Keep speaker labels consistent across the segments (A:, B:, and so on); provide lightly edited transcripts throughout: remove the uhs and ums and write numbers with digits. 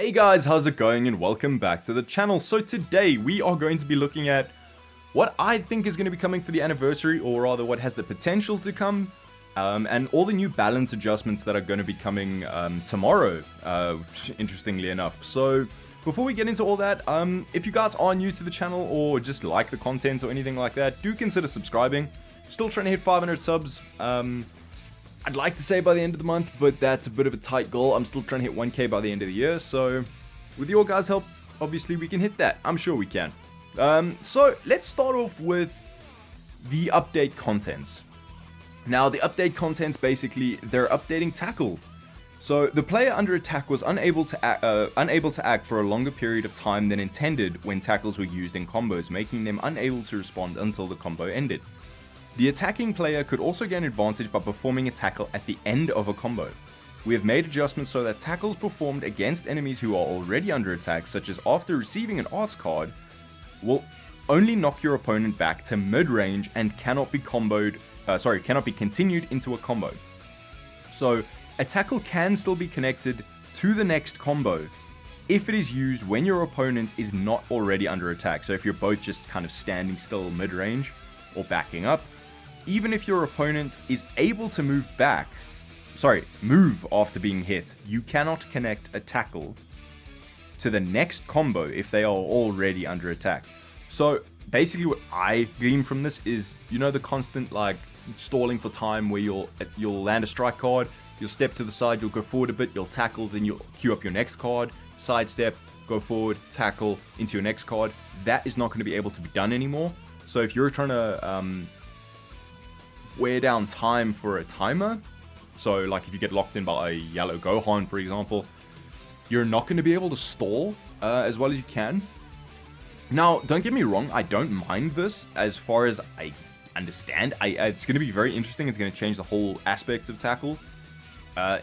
A: Hey guys, how's it going and welcome back to the channel. So today we are going to be looking at what I think is going to be coming for the anniversary, or rather what has the potential to come, and all the new balance adjustments that are going to be coming tomorrow, interestingly enough. So before we get into all that, if you guys are new to the channel or just like the content or anything like that, do consider subscribing. Still trying to hit 500 subs. I'd like to say by the end of the month, but that's a bit of a tight goal. I'm still trying to hit 1k by the end of the year, so with your guys' help, obviously we can hit that. I'm sure we can. So let's start off with the update contents. Now, the update contents, basically, they're updating tackle. So the player under attack was unable to act for a longer period of time than intended when tackles were used in combos, making them unable to respond until the combo ended. The attacking player could also gain advantage by performing a tackle at the end of a combo. We have made adjustments so that tackles performed against enemies who are already under attack, such as after receiving an arts card, will only knock your opponent back to mid-range and cannot be continued into a combo. So a tackle can still be connected to the next combo if it is used when your opponent is not already under attack. So if you're both just kind of standing still mid-range or backing up, even if your opponent is able to move after being hit, you cannot connect a tackle to the next combo if they are already under attack. So basically what I glean from this is, you know, the constant like stalling for time where you'll land a strike card, you'll step to the side, you'll go forward a bit, you'll tackle, then you'll queue up your next card, sidestep, go forward, tackle into your next card. That is not going to be able to be done anymore. So if you're trying to wear down time for a timer, so like if you get locked in by a yellow Gohan, for example, you're not going to be able to stall as well as you can. Now, don't get me wrong, I don't mind this as far as I understand. It's going to be very interesting. It's going to change the whole aspect of tackle.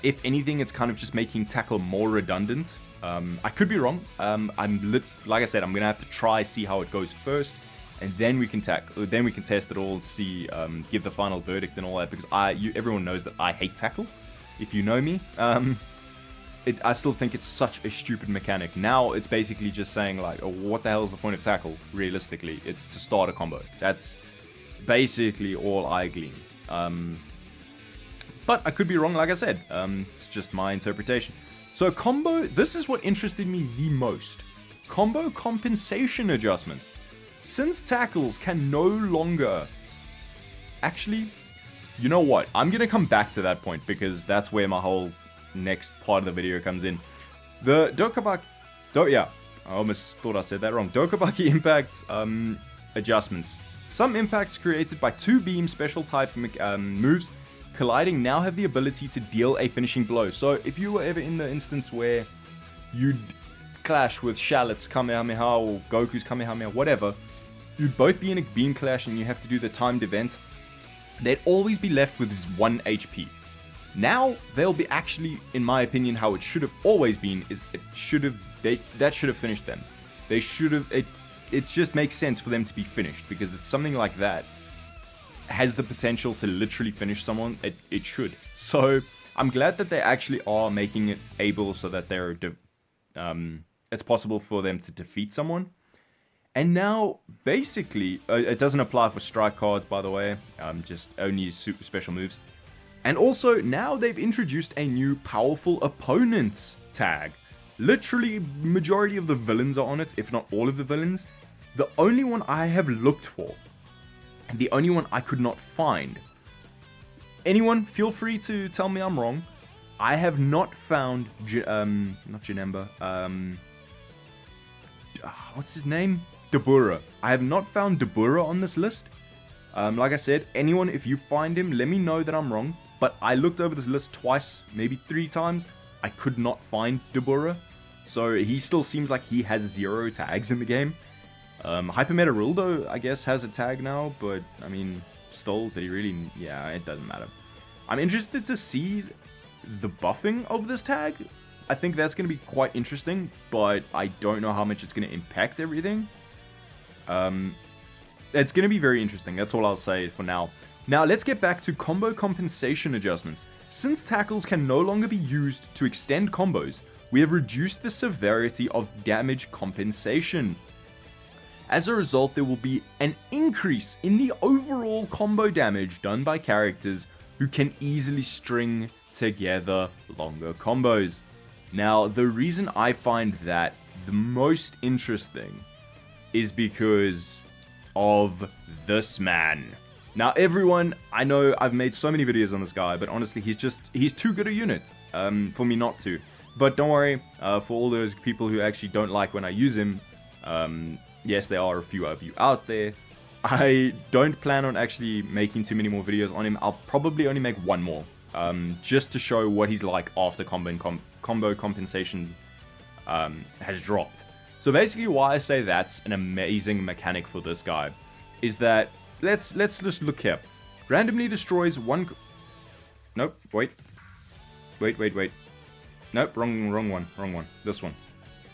A: If anything, it's kind of just making tackle more redundant. I could be wrong. Like I said, I'm going to have to try, see how it goes first. And then we can test it all, see, give the final verdict and all that, because everyone knows that I hate tackle, if you know me. I still think it's such a stupid mechanic. Now it's basically just saying like, oh, what the hell is the point of tackle, realistically? It's to start a combo. That's basically all I glean. But I could be wrong, like I said. It's just my interpretation. So combo, this is what interested me the most. Combo compensation adjustments. Since tackles can no longer... Actually, you know what? I'm going to come back to that point because that's where my whole next part of the video comes in. The I almost thought I said that wrong. Dokabaki impact adjustments. Some impacts created by 2 beam special type moves colliding now have the ability to deal a finishing blow. So if you were ever in the instance where you'd clash with Shallot's Kamehameha or Goku's Kamehameha, whatever, you'd both be in a beam clash and you have to do the timed event, they'd always be left with 1 HP. Now, they'll be actually, in my opinion, how it should have always been, is that should have finished them. They should have, it just makes sense for them to be finished, because it's something like that has the potential to literally finish someone. It should. So, I'm glad that they actually are making it able so that it's possible for them to defeat someone. And now, basically, it doesn't apply for strike cards, by the way, just only super special moves. And also, now they've introduced a new powerful opponents tag. Literally, majority of the villains are on it, if not all of the villains. The only one I have looked for, and the only one I could not find. Anyone, feel free to tell me I'm wrong. I have not found, not Janemba, what's his name? Dabura. I have not found Dabura on this list. Like I said, anyone, if you find him, let me know that I'm wrong. But I looked over this list twice, maybe 3 times. I could not find Dabura. So he still seems like he has 0 tags in the game. Hypermeta Rildo, I guess, has a tag now. But, I mean, still, did he really... Yeah, it doesn't matter. I'm interested to see the buffing of this tag. I think that's going to be quite interesting. But I don't know how much it's going to impact everything. It's going to be very interesting. That's all I'll say for now. Now, let's get back to combo compensation adjustments. Since tackles can no longer be used to extend combos, we have reduced the severity of damage compensation. As a result, there will be an increase in the overall combo damage done by characters who can easily string together longer combos. Now, the reason I find that the most interesting is because of this man. Now, everyone, I know I've made so many videos on this guy, but honestly, he's too good a unit for me not to. But don't worry, for all those people who actually don't like when I use him, yes, there are a few of you out there. I don't plan on actually making too many more videos on him. I'll probably only make one more, just to show what he's like after combo compensation has dropped. So basically why I say that's an amazing mechanic for this guy is that, let's just look here. Randomly destroys one... Nope, wait. Nope, wrong one. This one.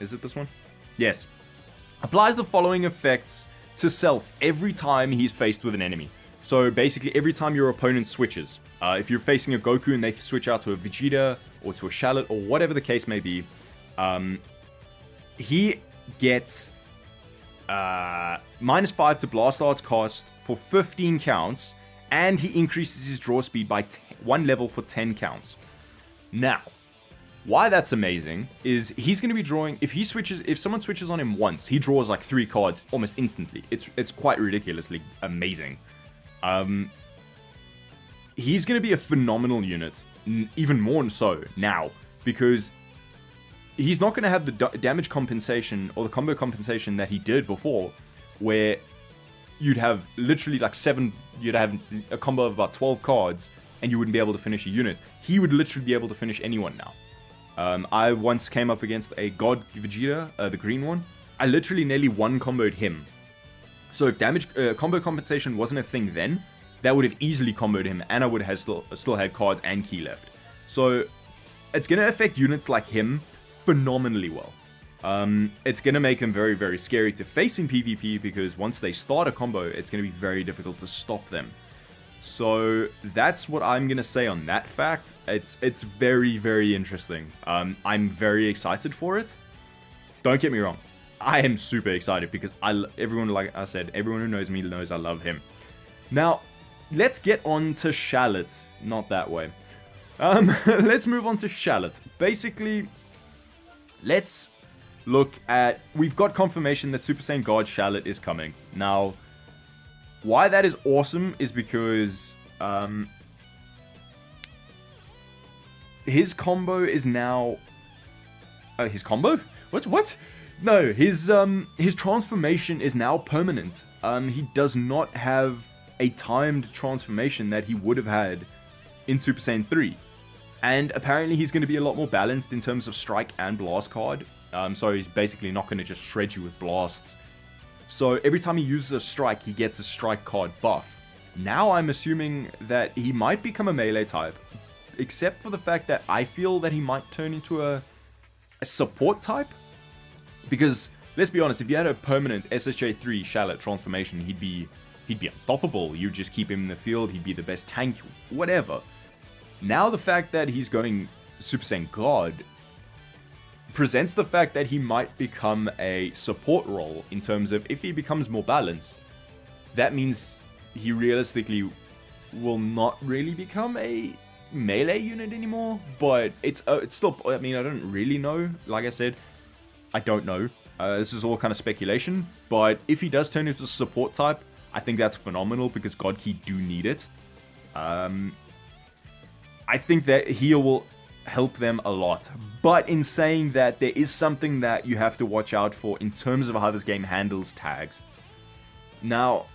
A: Is it this one? Yes. Applies the following effects to self every time he's faced with an enemy. So basically every time your opponent switches. If you're facing a Goku and they switch out to a Vegeta or to a Shallot or whatever the case may be, he gets -5 to blast arts cost for 15 counts, and he increases his draw speed by 1 level for 10 counts. Now, why that's amazing is he's going to be drawing, if someone switches on him once, he draws like 3 cards almost instantly. It's quite ridiculously amazing. He's going to be a phenomenal unit, even more so now, because he's not going to have the damage compensation or the combo compensation that he did before, where you'd have literally like you'd have a combo of about 12 cards and you wouldn't be able to finish a unit. He would literally be able to finish anyone now. I once came up against a God Vegeta, the green one. I literally nearly one-comboed him. So if damage combo compensation wasn't a thing then, that would have easily comboed him, and I would have still had cards and key left. So it's going to affect units like him phenomenally well. It's going to make them very, very scary to face in PvP, because once they start a combo, it's going to be very difficult to stop them. So that's what I'm going to say on that fact. It's very, very interesting. I'm very excited for it. Don't get me wrong. I am super excited because everyone, like I said, everyone who knows me knows I love him. Now, let's get on to Shallot. Not that way. Let's move on to Shallot. Basically, let's look at... We've got confirmation that Super Saiyan God Shallot is coming. Now, why that is awesome is because his combo is now... his combo? What? No, his transformation is now permanent. He does not have a timed transformation that he would have had in Super Saiyan 3. And apparently he's going to be a lot more balanced in terms of strike and blast card. So he's basically not going to just shred you with blasts. So every time he uses a strike, he gets a strike card buff. Now I'm assuming that he might become a melee type, except for the fact that I feel that he might turn into a support type. Because, let's be honest, if you had a permanent SSJ3 Shallot transformation, he'd be unstoppable. You just keep him in the field, he'd be the best tank, whatever. Now the fact that he's going Super Saiyan God presents the fact that he might become a support role, in terms of if he becomes more balanced, that means he realistically will not really become a melee unit anymore. But it's still, I mean, I don't really know. Like I said, I don't know. This is all kind of speculation. But if he does turn into a support type, I think that's phenomenal, because God Key do need it. I think that he will help them a lot. But in saying that, there is something that you have to watch out for in terms of how this game handles tags. Now,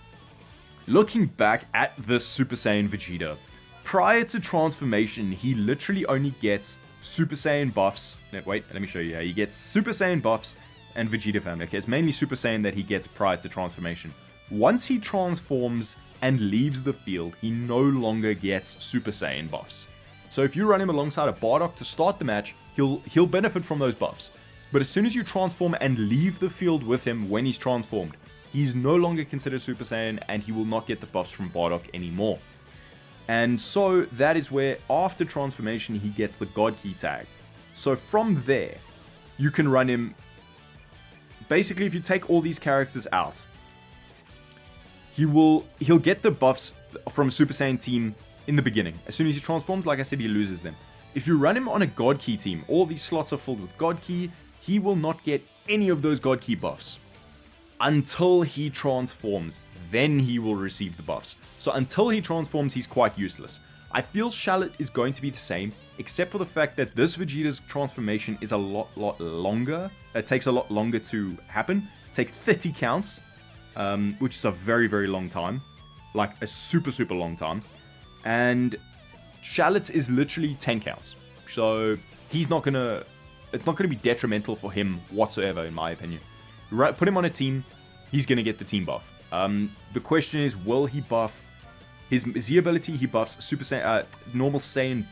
A: looking back at this Super Saiyan Vegeta, prior to transformation, he literally only gets Super Saiyan buffs. No, wait, let me show you. He gets Super Saiyan buffs and Vegeta family. Okay, it's mainly Super Saiyan that he gets prior to transformation. Once he transforms and leaves the field, he no longer gets Super Saiyan buffs. So if you run him alongside a Bardock to start the match, he'll benefit from those buffs. But as soon as you transform and leave the field with him when he's transformed, he's no longer considered Super Saiyan, and he will not get the buffs from Bardock anymore. And so that is where, after transformation, he gets the God Key tag. So from there, you can run him. Basically, if you take all these characters out, he'll get the buffs from Super Saiyan team in the beginning. As soon as he transforms, like I said, he loses them. If you run him on a God Key team, all these slots are filled with God Key, he will not get any of those God Key buffs until he transforms. Then he will receive the buffs. So until he transforms, he's quite useless. I feel Shallot is going to be the same, except for the fact that this Vegeta's transformation is a lot longer. It takes a lot longer to happen. It takes 30 counts, which is a very long time. Like a super long time. And Shallot's is literally 10 counts. So it's not gonna be detrimental for him whatsoever, in my opinion. Right, put him on a team, he's gonna get the team buff. The question is, will he buff his Z ability? He buffs Super Saiyan, normal Saiyan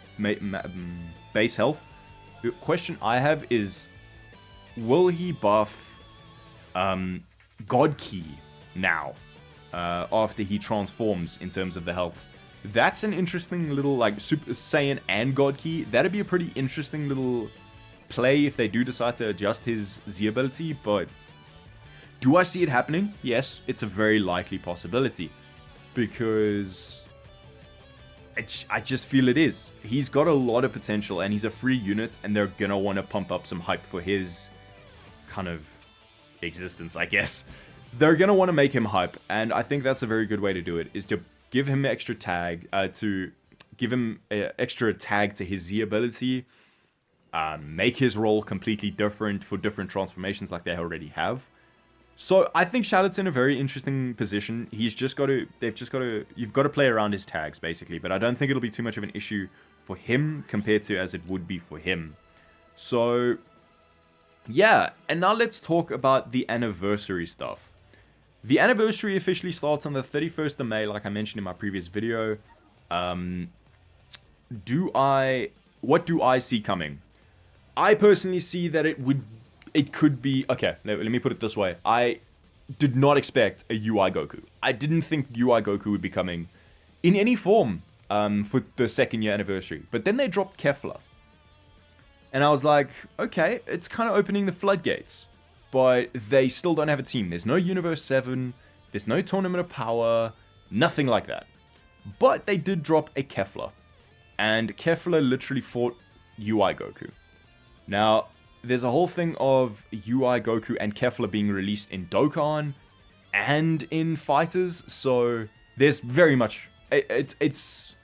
A: base health. The question I have is, will he buff God Key now after he transforms in terms of the health? That's an interesting little, like, Super Saiyan and God Key. That'd be a pretty interesting little play if they do decide to adjust his Z ability, but do I see it happening? Yes, it's a very likely possibility, because I just feel it is. He's got a lot of potential, and he's a free unit, and they're gonna want to pump up some hype for his kind of existence, I guess. They're gonna want to make him hype, and I think that's a very good way to do it, is to give him extra tag, to give him extra tag to his Z ability, make his role completely different for different transformations like they already have. So I think Shallot's in a very interesting position. You've got to play around his tags, basically, but I don't think it'll be too much of an issue for him compared to as it would be for him. So, yeah, and now let's talk about the anniversary stuff. The anniversary officially starts on the 31st of May, like I mentioned in my previous video. What do I see coming? I personally see that it could be... Okay, let me put it this way. I did not expect a UI Goku. I didn't think UI Goku would be coming in any form for the second year anniversary. But then they dropped Kefla. And I was like, okay, it's kind of opening the floodgates. But they still don't have a team. There's no Universe 7. There's no Tournament of Power. Nothing like that. But they did drop a Kefla. And Kefla literally fought UI Goku. Now, there's a whole thing of UI Goku and Kefla being released in Dokkan and in Fighters, so there's very much... It's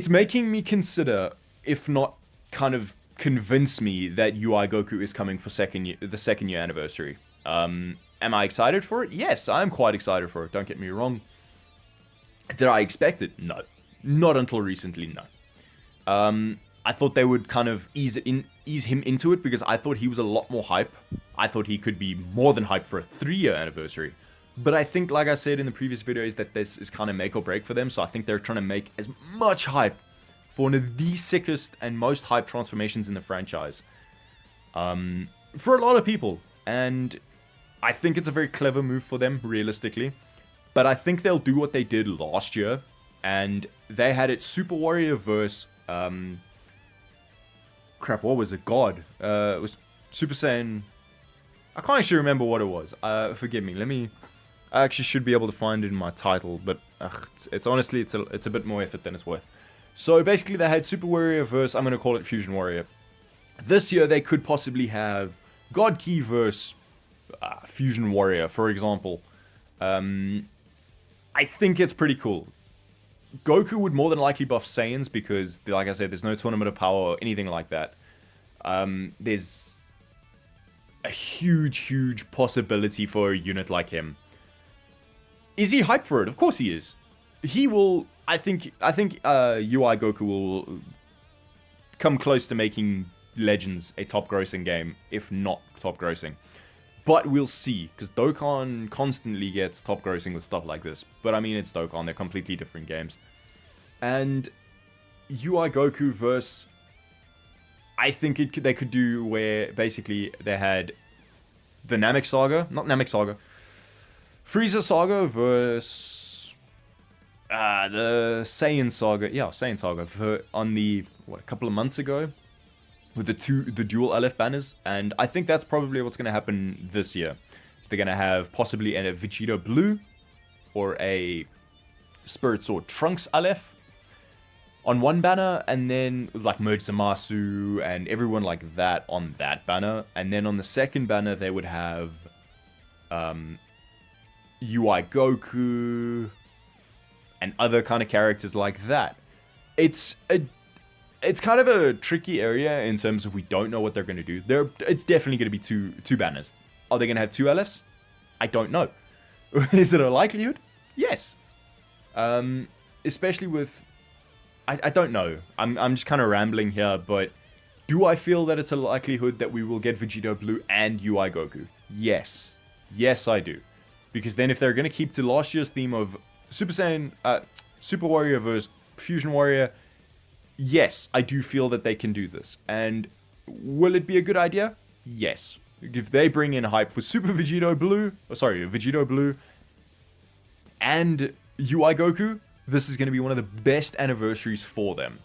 A: making me consider, if not kind of convince me, that UI Goku is coming for the second year anniversary. Am I excited for it? Yes, I'm quite excited for it, don't get me wrong. Did I expect it? No. Not until recently, no. I thought they would kind of ease him into it, because I thought he was a lot more hype. I thought he could be more than hype for a 3-year anniversary. But I think, like I said in the previous video, is that this is kind of make or break for them. So I think they're trying to make as much hype for one of the sickest and most hyped transformations in the franchise. For a lot of people. And I think it's a very clever move for them, realistically. But I think they'll do what they did last year. And they had it Super Warrior versus... crap, what was it? God. It was Super Saiyan... I can't actually remember what it was. Forgive me. I actually should be able to find it in my title, but it's honestly, it's a bit more effort than it's worth. So basically they had Super Warrior versus, I'm going to call it Fusion Warrior. This year they could possibly have God Key versus Fusion Warrior, for example. I think it's pretty cool. Goku would more than likely buff Saiyans because, like I said, there's no Tournament of Power or anything like that. There's a huge possibility for a unit like him. Is he hyped for it? Of course he is. He will... I think UI Goku will come close to making Legends a top-grossing game, if not top-grossing. But we'll see, because Dokkan constantly gets top-grossing with stuff like this. But I mean, it's Dokkan, they're completely different games. And UI Goku versus... I think they could do where, basically, they had the Namek Saga, not Namek Saga, Frieza Saga versus the Saiyan Saga, yeah, Saiyan Saga, on the, a couple of months ago? with the dual LF banners, and I think that's probably what's going to happen this year. So they're going to have possibly a Vegeta Blue or a Spirit Sword Trunks LF on one banner, and then like Machinimasound and everyone like that on that banner, and then on the second banner they would have UI Goku and other kind of characters like that. It's kind of a tricky area in terms of we don't know what they're going to do. It's definitely going to be two banners. Are they going to have two LFs? I don't know. Is it a likelihood? Yes. Especially with... I don't know. I'm just kind of rambling here, but do I feel that it's a likelihood that we will get Vegeta Blue and UI Goku? Yes. Yes, I do. Because then if they're going to keep to last year's theme of Super Saiyan, Super Warrior versus Fusion Warrior, yes, I do feel that they can do this. And will it be a good idea? Yes. If they bring in hype for Super Vegeta Blue, Vegeta Blue and UI Goku, this is going to be one of the best anniversaries for them.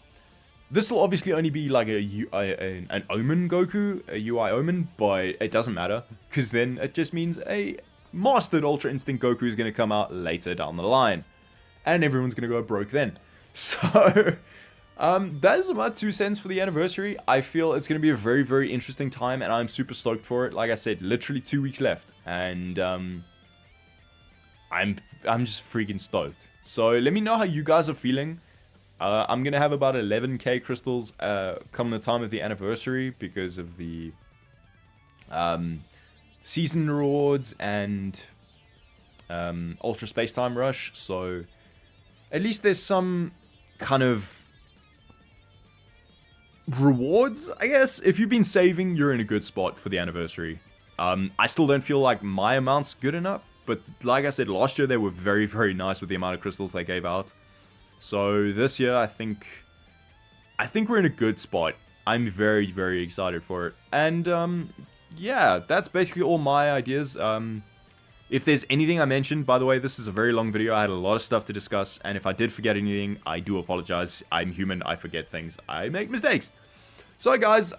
A: This will obviously only be like an Omen Goku, a UI Omen, but it doesn't matter, because then it just means a mastered Ultra Instinct Goku is going to come out later down the line. And everyone's going to go broke then. So... that is about 2 cents for the anniversary. I feel it's going to be a very, very interesting time, and I'm super stoked for it. Like I said, literally 2 weeks left, and I'm just freaking stoked. So let me know how you guys are feeling. I'm going to have about 11k crystals come the time of the anniversary because of the season rewards and Ultra Space Time Rush. So at least there's some kind of rewards, I guess. If you've been saving, you're in a good spot for the anniversary. I still don't feel like my amount's good enough, but like I said, last year they were very, very nice with the amount of crystals they gave out. So this year, I think we're in a good spot. I'm very, very excited for it. And yeah, that's basically all my ideas. If there's anything I mentioned, by the way, this is a very long video. I had a lot of stuff to discuss, and if I did forget anything, I do apologize. I'm human. I forget things. I make mistakes. So, guys,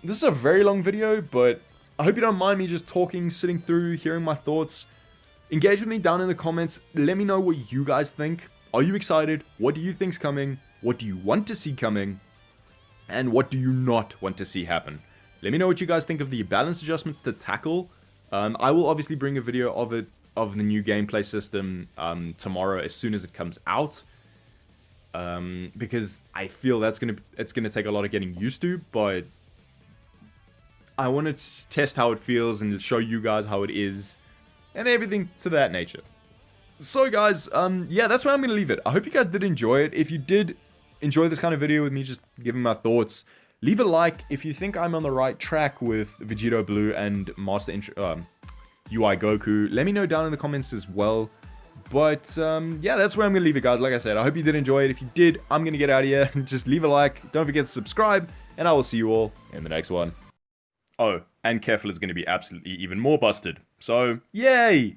A: this is a very long video, but I hope you don't mind me just talking, sitting through, hearing my thoughts. Engage with me down in the comments. Let me know what you guys think. Are you excited? What do you think's coming? What do you want to see coming? And what do you not want to see happen? Let me know what you guys think of the balance adjustments to tackle. I will obviously bring a video of the new gameplay system tomorrow as soon as it comes out, because I feel it's gonna take a lot of getting used to, but I want to test how it feels and show you guys how it is and everything to that nature. So guys, yeah, that's where I'm gonna leave it. I hope you guys did enjoy it. If you did enjoy this kind of video with me just giving my thoughts, leave a like if you think I'm on the right track with Vegeta Blue and UI Goku. Let me know down in the comments as well. But yeah, that's where I'm going to leave it, guys. Like I said, I hope you did enjoy it. If you did, I'm going to get out of here. Just leave a like. Don't forget to subscribe. And I will see you all in the next one. Oh, and Kefla is going to be absolutely even more busted. So, yay!